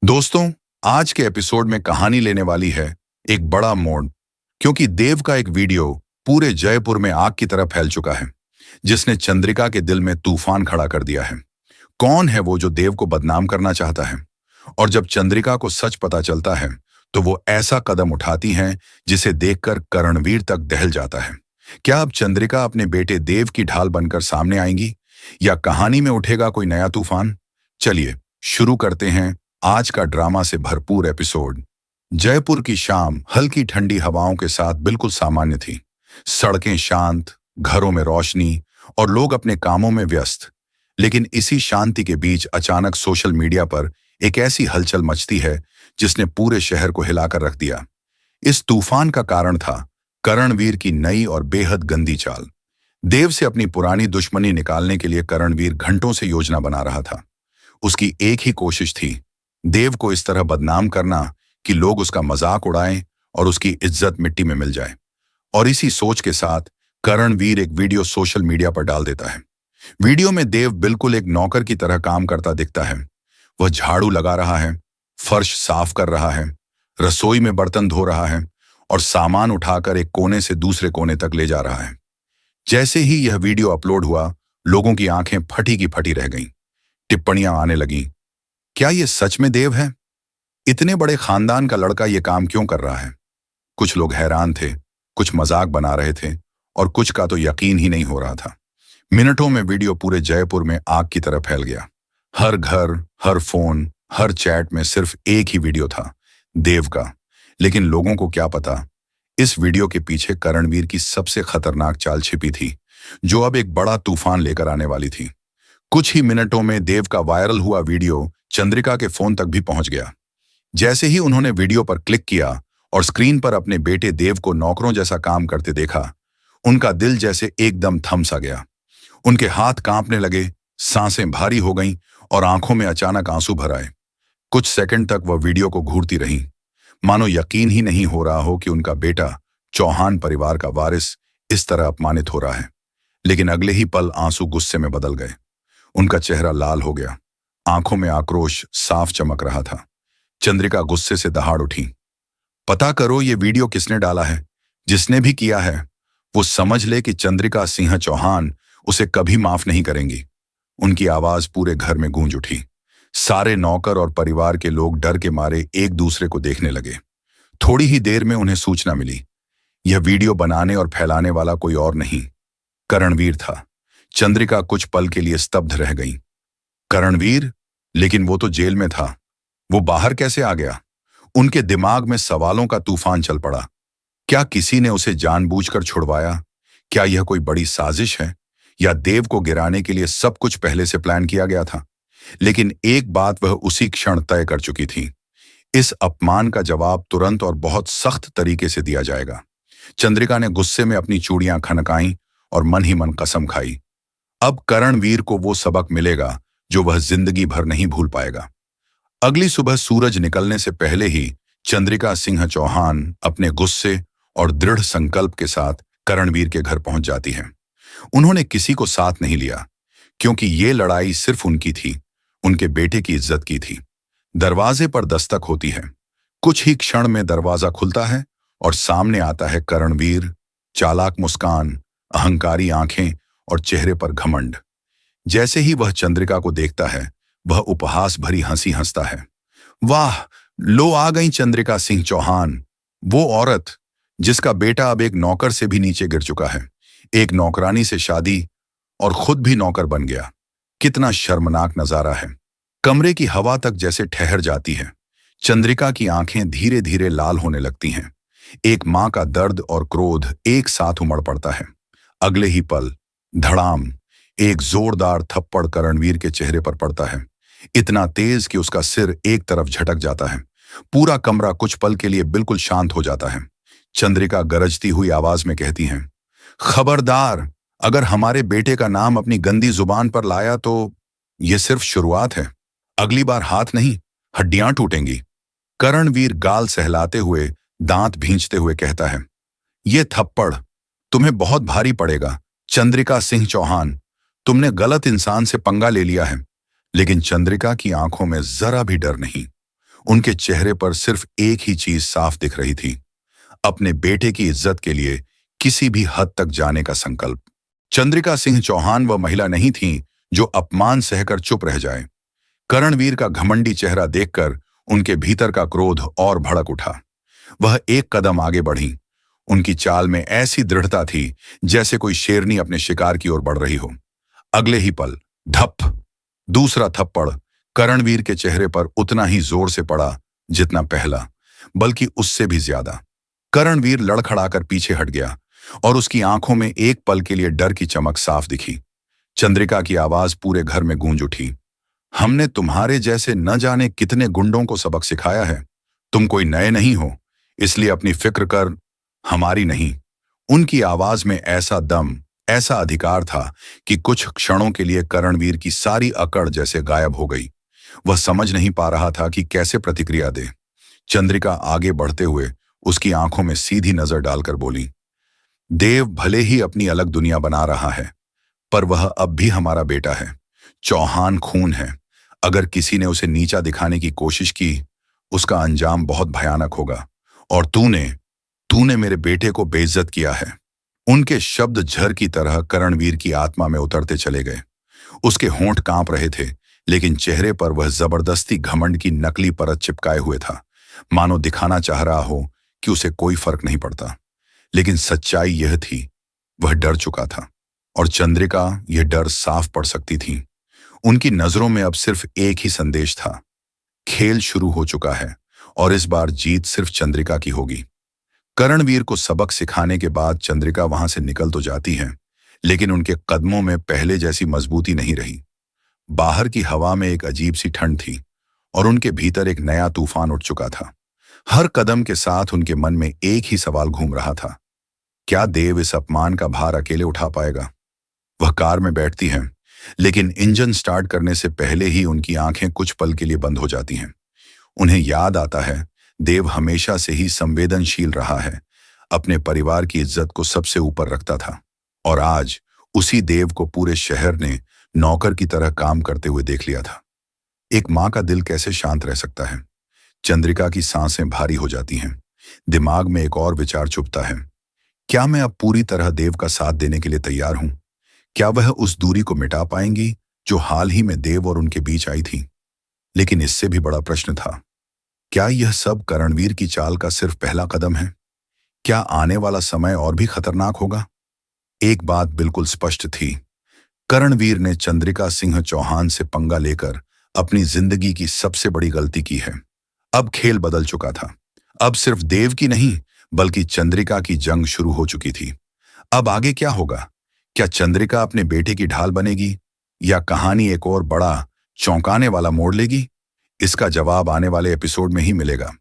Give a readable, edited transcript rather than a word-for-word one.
दोस्तों, आज के एपिसोड में कहानी लेने वाली है एक बड़ा मोड़, क्योंकि देव का एक वीडियो पूरे जयपुर में आग की तरह फैल चुका है, जिसने चंद्रिका के दिल में तूफान खड़ा कर दिया है। कौन है वो जो देव को बदनाम करना चाहता है? और जब चंद्रिका को सच पता चलता है, तो वो ऐसा कदम उठाती हैं जिसे देखकर करणवीर तक दहल जाता है। क्या अब चंद्रिका अपने बेटे देव की ढाल बनकर सामने आएंगी, या कहानी में उठेगा कोई नया तूफान? चलिए शुरू करते हैं आज का ड्रामा से भरपूर एपिसोड। जयपुर की शाम हल्की ठंडी हवाओं के साथ बिल्कुल सामान्य थी। सड़कें शांत, घरों में रोशनी और लोग अपने कामों में व्यस्त। लेकिन इसी शांति के बीच अचानक सोशल मीडिया पर एक ऐसी हलचल मचती है जिसने पूरे शहर को हिलाकर रख दिया। इस तूफान का कारण था करणवीर की नई और बेहद गंदी चाल। देव से अपनी पुरानी दुश्मनी निकालने के लिए करणवीर घंटों से योजना बना रहा था। उसकी एक ही कोशिश थी, देव को इस तरह बदनाम करना कि लोग उसका मजाक उड़ाएं और उसकी इज्जत मिट्टी में मिल जाए। और इसी सोच के साथ करणवीर एक वीडियो सोशल मीडिया पर डाल देता है। वीडियो में देव बिल्कुल एक नौकर की तरह काम करता दिखता है। वह झाड़ू लगा रहा है, फर्श साफ कर रहा है, रसोई में बर्तन धो रहा है और सामान उठाकर एक कोने से दूसरे कोने तक ले जा रहा है। जैसे ही यह वीडियो अपलोड हुआ, लोगों की आंखें फटी की फटी रह गईं। टिप्पणियां आने लगीं, क्या ये सच में देव है? इतने बड़े खानदान का लड़का ये काम क्यों कर रहा है? कुछ लोग हैरान थे, कुछ मजाक बना रहे थे और कुछ का तो यकीन ही नहीं हो रहा था। मिनटों में वीडियो पूरे जयपुर में आग की तरह फैल गया। हर घर, हर फोन, हर चैट में सिर्फ एक ही वीडियो था, देव का। लेकिन लोगों को क्या पता, इस वीडियो के पीछे करणवीर की सबसे खतरनाक चाल छिपी थी, जो अब एक बड़ा तूफान लेकर आने वाली थी। कुछ ही मिनटों में देव का वायरल हुआ वीडियो चंद्रिका के फोन तक भी पहुंच गया। जैसे ही उन्होंने वीडियो पर क्लिक किया और स्क्रीन पर अपने बेटे देव को नौकरों जैसा काम करते देखा, उनका दिल जैसे एकदम थम सा गया। उनके हाथ कांपने लगे, सांसें भारी हो गईं और आंखों में अचानक आंसू भर आए। कुछ सेकंड तक वह वीडियो को घूरती रहीं, मानो यकीन ही नहीं हो रहा हो कि उनका बेटा, चौहान परिवार का वारिस, इस तरह अपमानित हो रहा है। लेकिन अगले ही पल आंसू गुस्से में बदल गए। उनका चेहरा लाल हो गया, आंखों में आक्रोश साफ चमक रहा था। चंद्रिका गुस्से से दहाड़ उठी। पता करो ये वीडियो किसने डाला है। जिसने भी किया है वो समझ ले कि चंद्रिका सिंह चौहान उसे कभी माफ नहीं करेंगी। उनकी आवाज पूरे घर में गूंज उठी। सारे नौकर और परिवार के लोग डर के मारे एक दूसरे को देखने लगे। थोड़ी ही देर में उन्हें सूचना मिली। यह वीडियो बनाने और फैलाने वाला कोई और नहीं, करणवीर था। चंद्रिका कुछ पल के लिए स्तब्ध रह गई। करणवीर? लेकिन वो तो जेल में था, वो बाहर कैसे आ गया? उनके दिमाग में सवालों का तूफान चल पड़ा। क्या किसी ने उसे जानबूझकर छुड़वाया? क्या यह कोई बड़ी साजिश है, या देव को गिराने के लिए सब कुछ पहले से प्लान किया गया था? लेकिन एक बात वह उसी क्षण तय कर चुकी थी, इस अपमान का जवाब तुरंत और बहुत सख्त तरीके से दिया जाएगा। चंद्रिका ने गुस्से में अपनी चूड़ियां खनकाईं और मन ही मन कसम खाई, अब करणवीर को वो सबक मिलेगा जो वह जिंदगी भर नहीं भूल पाएगा। अगली सुबह सूरज निकलने से पहले ही चंद्रिका सिंह चौहान अपने गुस्से और दृढ़ संकल्प के साथ करणवीर के घर पहुंच जाती है। उन्होंने किसी को साथ नहीं लिया, क्योंकि ये लड़ाई सिर्फ उनकी थी, उनके बेटे की इज्जत की थी। दरवाजे पर दस्तक होती है। कुछ ही क्षण में दरवाजा खुलता है और सामने आता है करणवीर। चालाक मुस्कान, अहंकारी आंखें और चेहरे पर घमंड। जैसे ही वह चंद्रिका को देखता है, वह उपहास भरी हंसी हंसता है। वाह, लो आ गई चंद्रिका सिंह चौहान, वो औरत जिसका बेटा अब एक नौकर से भी नीचे गिर चुका है, एक नौकरानी से शादी और खुद भी नौकर बन गया। कितना शर्मनाक नजारा है। कमरे की हवा तक जैसे ठहर जाती है। चंद्रिका की आंखें धीरे धीरे लाल होने लगती हैं। एक मां का दर्द और क्रोध एक साथ उमड़ पड़ता है। अगले ही पल धड़ाम, एक जोरदार थप्पड़ करणवीर के चेहरे पर पड़ता है, इतना तेज कि उसका सिर एक तरफ झटक जाता है। पूरा कमरा कुछ पल के लिए बिल्कुल शांत हो जाता है। चंद्रिका गरजती हुई आवाज में कहती हैं, खबरदार, अगर हमारे बेटे का नाम अपनी गंदी जुबान पर लाया तो यह सिर्फ शुरुआत है। अगली बार हाथ नहीं, हड्डियां टूटेंगी। करणवीर गाल सहलाते हुए, दांत भींचते हुए कहता है, यह थप्पड़ तुम्हें बहुत भारी पड़ेगा चंद्रिका सिंह चौहान। तुमने गलत इंसान से पंगा ले लिया है। लेकिन चंद्रिका की आंखों में जरा भी डर नहीं। उनके चेहरे पर सिर्फ एक ही चीज साफ दिख रही थी, अपने बेटे की इज्जत के लिए किसी भी हद तक जाने का संकल्प। चंद्रिका सिंह चौहान वह महिला नहीं थी जो अपमान सहकर चुप रह जाए। करणवीर का घमंडी चेहरा देखकर उनके भीतर का क्रोध और भड़क उठा। वह एक कदम आगे बढ़ी। उनकी चाल में ऐसी दृढ़ता थी जैसे कोई शेरनी अपने शिकार की ओर बढ़ रही हो। अगले ही पल धप, दूसरा थप्पड़ करणवीर के चेहरे पर उतना ही जोर से पड़ा जितना पहला, बल्कि उससे भी ज्यादा। करणवीर लड़खड़ाकर पीछे हट गया और उसकी आंखों में एक पल के लिए डर की चमक साफ दिखी। चंद्रिका की आवाज पूरे घर में गूंज उठी। हमने तुम्हारे जैसे न जाने कितने गुंडों को सबक सिखाया है। तुम कोई नए नहीं हो, इसलिए अपनी फिक्र कर, हमारी नहीं। उनकी आवाज में ऐसा दम, ऐसा अधिकार था कि कुछ क्षणों के लिए करणवीर की सारी अकड़ जैसे गायब हो गई। वह समझ नहीं पा रहा था कि कैसे प्रतिक्रिया दे। चंद्रिका आगे बढ़ते हुए उसकी आंखों में सीधी नजर डालकर बोली, देव भले ही अपनी अलग दुनिया बना रहा है, पर वह अब भी हमारा बेटा है। चौहान खून है। अगर किसी ने उसे नीचा दिखाने की कोशिश की, उसका अंजाम बहुत भयानक होगा। और तूने तूने मेरे बेटे को बेइज्जत किया है। उनके शब्द झर की तरह करणवीर की आत्मा में उतरते चले गए। उसके होंठ कांप रहे थे, लेकिन चेहरे पर वह जबरदस्ती घमंड की नकली परत चिपकाए हुए था, मानो दिखाना चाह रहा हो कि उसे कोई फर्क नहीं पड़ता। लेकिन सच्चाई यह थी, वह डर चुका था, और चंद्रिका यह डर साफ पड़ सकती थी। उनकी नजरों में अब सिर्फ एक ही संदेश था, खेल शुरू हो चुका है और इस बार जीत सिर्फ चंद्रिका की होगी। करणवीर को सबक सिखाने के बाद चंद्रिका वहां से निकल तो जाती है, लेकिन उनके कदमों में पहले जैसी मजबूती नहीं रही। बाहर की हवा में एक अजीब सी ठंड थी और उनके भीतर एक नया तूफान उठ चुका था। हर कदम के साथ उनके मन में एक ही सवाल घूम रहा था, क्या देव इस अपमान का भार अकेले उठा पाएगा? वह कार में बैठती हैं, लेकिन इंजन स्टार्ट करने से पहले ही उनकी आंखें कुछ पल के लिए बंद हो जाती हैं। उन्हें याद आता है, देव हमेशा से ही संवेदनशील रहा है, अपने परिवार की इज्जत को सबसे ऊपर रखता था, और आज उसी देव को पूरे शहर ने नौकर की तरह काम करते हुए देख लिया था। एक माँ का दिल कैसे शांत रह सकता है? चंद्रिका की सांसें भारी हो जाती हैं। दिमाग में एक और विचार चुभता है, क्या मैं अब पूरी तरह देव का साथ देने के लिए तैयार हूं? क्या वह उस दूरी को मिटा पाएंगी जो हाल ही में देव और उनके बीच आई थी? लेकिन इससे भी बड़ा प्रश्न था, क्या यह सब करणवीर की चाल का सिर्फ पहला कदम है? क्या आने वाला समय और भी खतरनाक होगा? एक बात बिल्कुल स्पष्ट थी, करणवीर ने चंद्रिका सिंह चौहान से पंगा लेकर अपनी जिंदगी की सबसे बड़ी गलती की है। अब खेल बदल चुका था। अब सिर्फ देव की नहीं, बल्कि चंद्रिका की जंग शुरू हो चुकी थी। अब आगे क्या होगा? क्या चंद्रिका अपने बेटे की ढाल बनेगी, या कहानी एक और बड़ा चौंकाने वाला मोड़ लेगी? इसका जवाब आने वाले एपिसोड में ही मिलेगा।